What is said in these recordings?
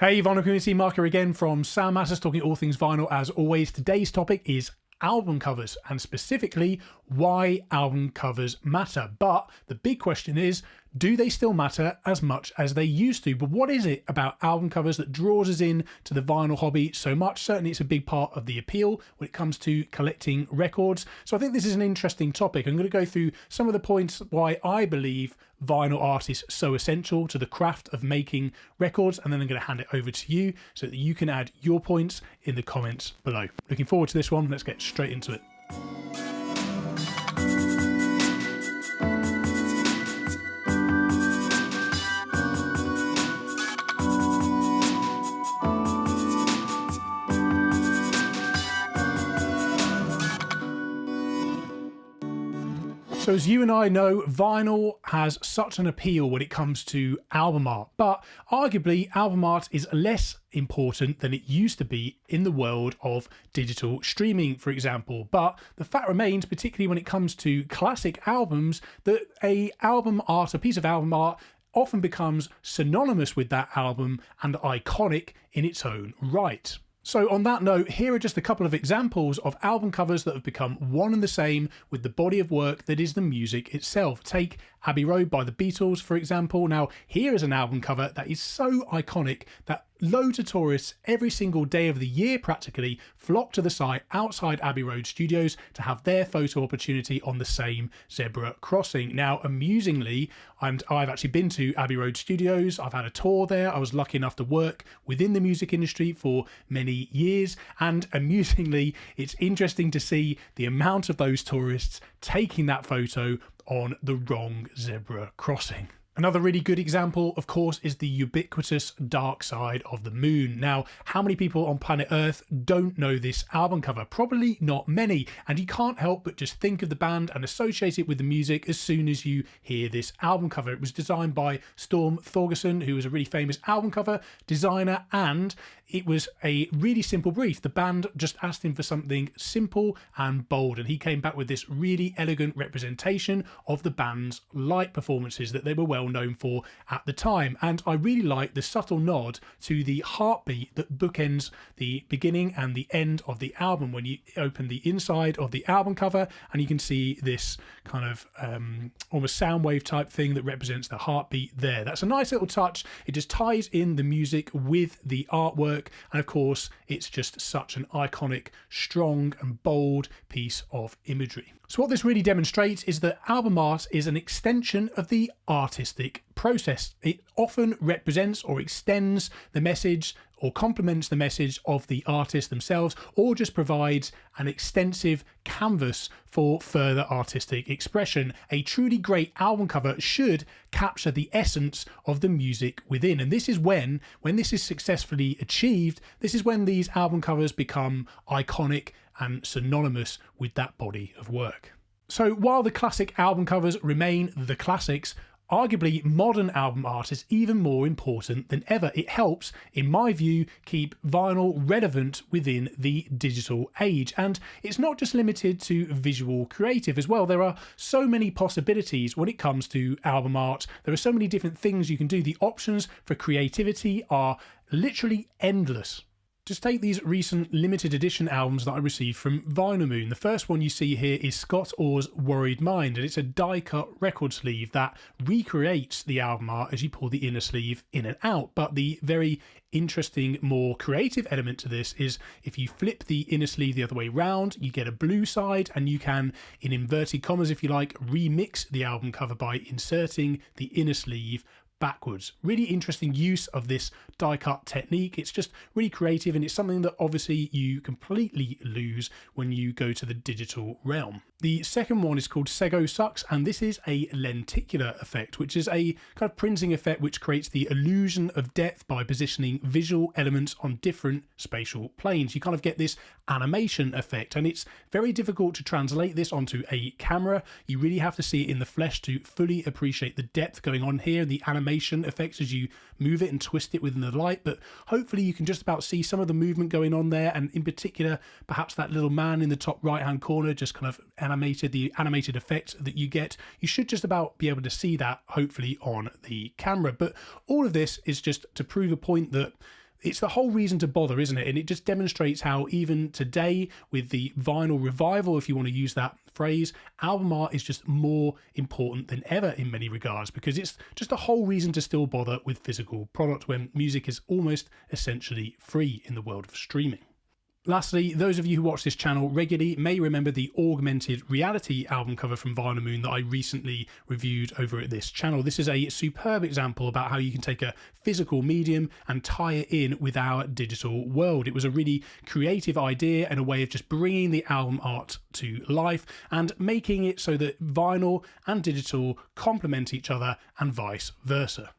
Hey, vinyl community, Mark here again from Sound Matters, talking all things vinyl as always. Today's topic is album covers, and specifically why album covers matter. But the big question is, do they still matter as much as they used to? But what is it about album covers that draws us in to the vinyl hobby so much? Certainly it's a big part of the appeal when it comes to collecting records. So I think this is an interesting topic. I'm going to go through some of the points why I believe vinyl art is so essential to the craft of making records, and then I'm going to hand it over to you so that you can add your points in the comments below. Looking forward to this one. Let's get straight into it. So as you and I know, vinyl has such an appeal when it comes to album art, but arguably album art is less important than it used to be in the world of digital streaming, for example. But the fact remains, particularly when it comes to classic albums, that a piece of album art often becomes synonymous with that album and iconic in its own right. So on that note, here are just a couple of examples of album covers that have become one and the same with the body of work that is the music itself. Take Abbey Road by the Beatles, for example. Now, here is an album cover that is so iconic that loads of tourists every single day of the year practically flock to the site outside Abbey Road Studios to have their photo opportunity on the same zebra crossing. Now, amusingly, I've actually been to Abbey Road Studios. I've had a tour there. I was lucky enough to work within the music industry for many years. And amusingly, it's interesting to see the amount of those tourists taking that photo on the wrong zebra crossing. Another really good example, of course, is the ubiquitous Dark Side of the Moon. Now, how many people on planet Earth don't know this album cover? Probably not many, and you can't help but just think of the band and associate it with the music as soon as you hear this album cover. It was designed by Storm Thorgerson, who was a really famous album cover designer, and it was a really simple brief. The band just asked him for something simple and bold, and he came back with this really elegant representation of the band's live performances that they were well known for at the time. And I really like the subtle nod to the heartbeat that bookends the beginning and the end of the album when you open the inside of the album cover, and you can see this kind of almost sound wave type thing that represents the heartbeat there. That's a nice little touch. It just ties in the music with the artwork, and of course it's just such an iconic, strong and bold piece of imagery. So what this really demonstrates is that album art is an extension of the artistic process. It often represents or extends the message or complements the message of the artist themselves, or just provides an extensive canvas for further artistic expression. A truly great album cover should capture the essence of the music within. And this is when this is successfully achieved, this is when these album covers become iconic and synonymous with that body of work. So while the classic album covers remain the classics, arguably modern album art is even more important than ever. It helps, in my view, keep vinyl relevant within the digital age. And it's not just limited to visual creative as well. There are so many possibilities when it comes to album art. There are so many different things you can do. The options for creativity are literally endless. Just take these recent limited edition albums that I received from Vinyl Moon. The first one you see here is Scott Orr's Worried Mind, and it's a die-cut record sleeve that recreates the album art as you pull the inner sleeve in and out. But the very interesting, more creative element to this is if you flip the inner sleeve the other way round, you get a blue side, and you can, in inverted commas if you like, remix the album cover by inserting the inner sleeve backwards. Really interesting use of this die cut technique. It's just really creative, and it's something that obviously you completely lose when you go to the digital realm. The second one is called Sego Sucks, and this is a lenticular effect, which is a kind of printing effect which creates the illusion of depth by positioning visual elements on different spatial planes. You kind of get this animation effect, and it's very difficult to translate this onto a camera. You really have to see it in the flesh to fully appreciate the depth going on here, the animation effects as you move it and twist it within the light. But hopefully you can just about see some of the movement going on there, and in particular perhaps that little man in the top right hand corner just kind of the animated effect that you get. You should just about be able to see that hopefully on the camera. But all of this is just to prove a point that it's the whole reason to bother, isn't it? And it just demonstrates how even today, with the vinyl revival, if you want to use that phrase, album art is just more important than ever in many regards, because it's just a whole reason to still bother with physical product when music is almost essentially free in the world of streaming. Lastly, those of you who watch this channel regularly may remember the augmented reality album cover from Vinyl Moon that I recently reviewed over at this channel. This is a superb example about how you can take a physical medium and tie it in with our digital world. It was a really creative idea and a way of just bringing the album art to life and making it so that vinyl and digital complement each other and vice versa.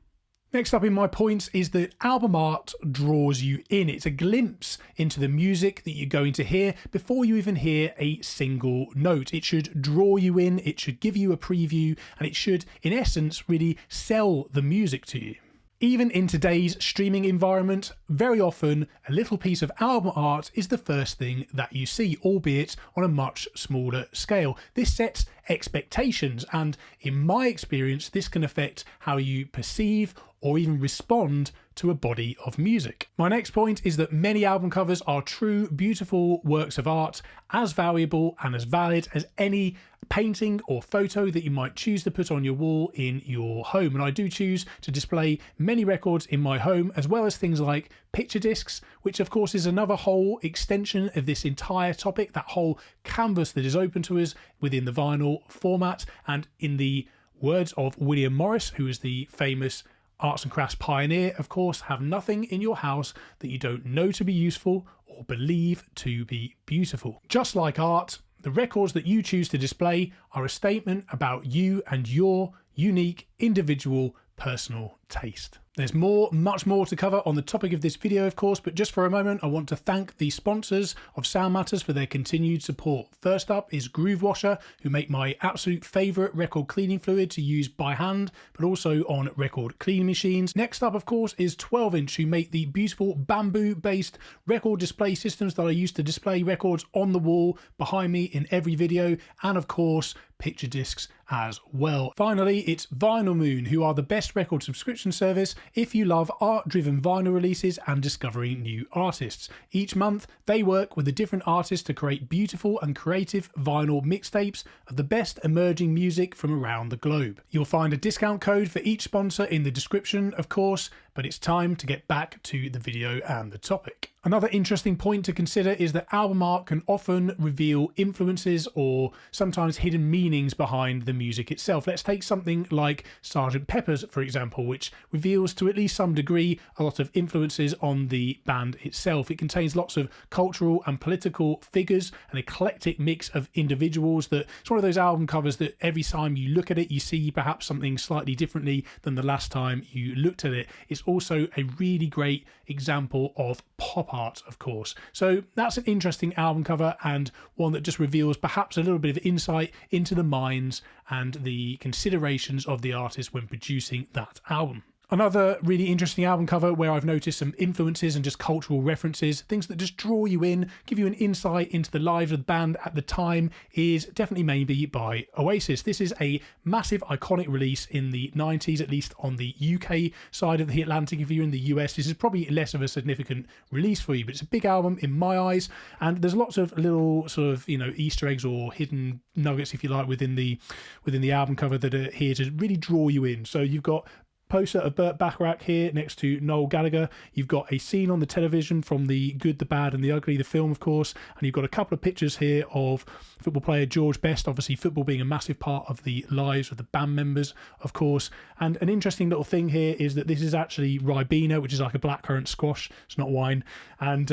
Next up in my points is that album art draws you in. It's a glimpse into the music that you're going to hear before you even hear a single note. It should draw you in, it should give you a preview, and it should, in essence, really sell the music to you. Even in today's streaming environment, very often a little piece of album art is the first thing that you see, albeit on a much smaller scale. This sets expectations, and in my experience, this can affect how you perceive or even respond to a body of music. My next point is that many album covers are true, beautiful works of art, as valuable and as valid as any painting or photo that you might choose to put on your wall in your home. And I do choose to display many records in my home, as well as things like picture discs, which of course is another whole extension of this entire topic, that whole canvas that is open to us within the vinyl format. And in the words of William Morris, who is the famous arts and crafts pioneer, of course, have nothing in your house that you don't know to be useful or believe to be beautiful. Just like art, the records that you choose to display are a statement about you and your unique, individual, personal taste. There's much more to cover on the topic of this video, of course, but just for a moment, I want to thank the sponsors of Sound Matters for their continued support. First up is Groove Washer, who make my absolute favourite record cleaning fluid to use by hand, but also on record cleaning machines. Next up, of course, is 12-inch, who make the beautiful bamboo-based record display systems that I use to display records on the wall behind me in every video, and of course, picture discs as well. Finally, it's Vinyl Moon, who are the best record subscription service if you love art-driven vinyl releases and discovering new artists. Each month, they work with a different artist to create beautiful and creative vinyl mixtapes of the best emerging music from around the globe. You'll find a discount code for each sponsor in the description, of course, but it's time to get back to the video and the topic. Another interesting point to consider is that album art can often reveal influences or sometimes hidden meanings behind the music itself. Let's take something like Sgt. Pepper's, for example, which reveals to at least some degree a lot of influences on the band itself. It contains lots of cultural and political figures, an eclectic mix of individuals. That it's one of those album covers that every time you look at it, you see perhaps something slightly differently than the last time you looked at it. It's also a really great example of pop art, of course. So that's an interesting album cover, and one that just reveals perhaps a little bit of insight into the minds and the considerations of the artist when producing that album. Another really interesting album cover where I've noticed some influences and just cultural references, things that just draw you in, give you an insight into the lives of the band at the time, is definitely maybe by Oasis. This is a massive iconic release in the 90s, at least on the UK side of the Atlantic. If you're in the US, this is probably less of a significant release for you, but it's a big album in my eyes, and there's lots of little sort of, Easter eggs or hidden nuggets, if you like, within the album cover that are here to really draw you in. So you've got poster of Burt Bacharach here next to Noel Gallagher. You've got a scene on the television from The Good, the Bad and the Ugly, the film, of course, and you've got a couple of pictures here of football player George Best, obviously football being a massive part of the lives of the band members, of course. And an interesting little thing here is that this is actually Ribena, which is like a blackcurrant squash. It's not wine. And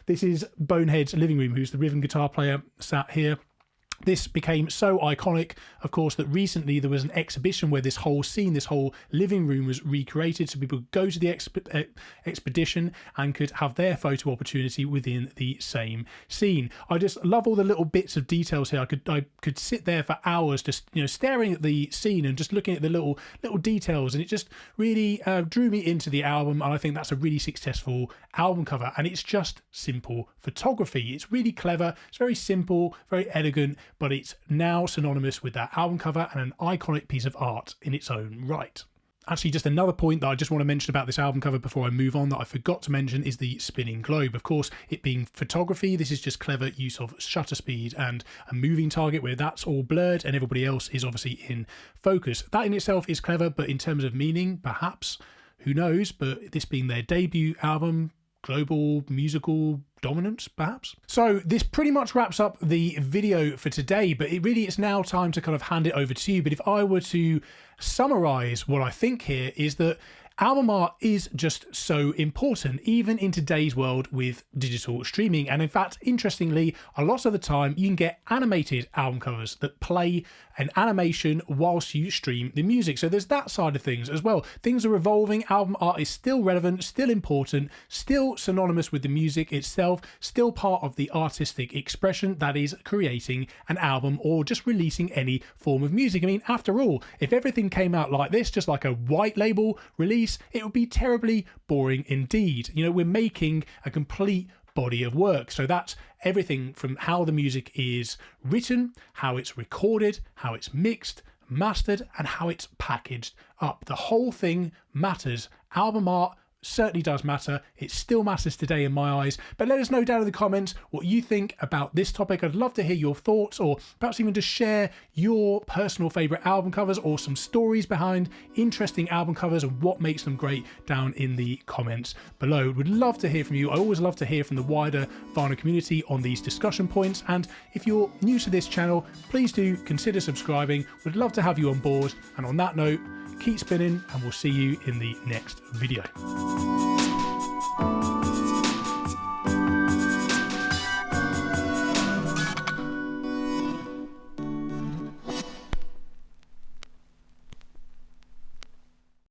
this is Bonehead's living room, who's the rhythm guitar player sat here. This became so iconic, of course, that recently there was an exhibition where this whole scene, this whole living room was recreated, so people could go to the expedition and could have their photo opportunity within the same scene. I just love all the little bits of details here. I could sit there for hours just staring at the scene and just looking at the little details, and it just really drew me into the album. And I think that's a really successful album cover, and it's just simple photography. It's really clever, it's very simple, very elegant, but it's now synonymous with that album cover and an iconic piece of art in its own right. Actually, just another point that I just want to mention about this album cover before I move on that I forgot to mention is the spinning globe. Of course, it being photography, this is just clever use of shutter speed and a moving target where that's all blurred and everybody else is obviously in focus. That in itself is clever, but in terms of meaning, perhaps, who knows? But this being their debut album, global musical dominance, perhaps. So this pretty much wraps up the video for today, but it's now time to kind of hand it over to you. But if I were to summarize what I think here is that album art is just so important, even in today's world with digital streaming. And in fact, interestingly, a lot of the time you can get animated album covers that play an animation whilst you stream the music. So there's that side of things as well. Things are evolving. Album art is still relevant, still important, still synonymous with the music itself, still part of the artistic expression that is creating an album or just releasing any form of music. I mean, after all, if everything came out like this, just like a white label release, it would be terribly boring indeed. You know, we're making a complete body of work. So that's everything from how the music is written, how it's recorded, how it's mixed, mastered, and how it's packaged up. The whole thing matters. Album art certainly does matter. It still matters today in my eyes. But let us know down in the comments what you think about this topic. I'd love to hear your thoughts, or perhaps even just share your personal favourite album covers or some stories behind interesting album covers and what makes them great down in the comments below. Would love to hear from you. I always love to hear from the wider vinyl community on these discussion points. And if you're new to this channel, please do consider subscribing. Would love to have you on board. And on that note, keep spinning, and we'll see you in the next video.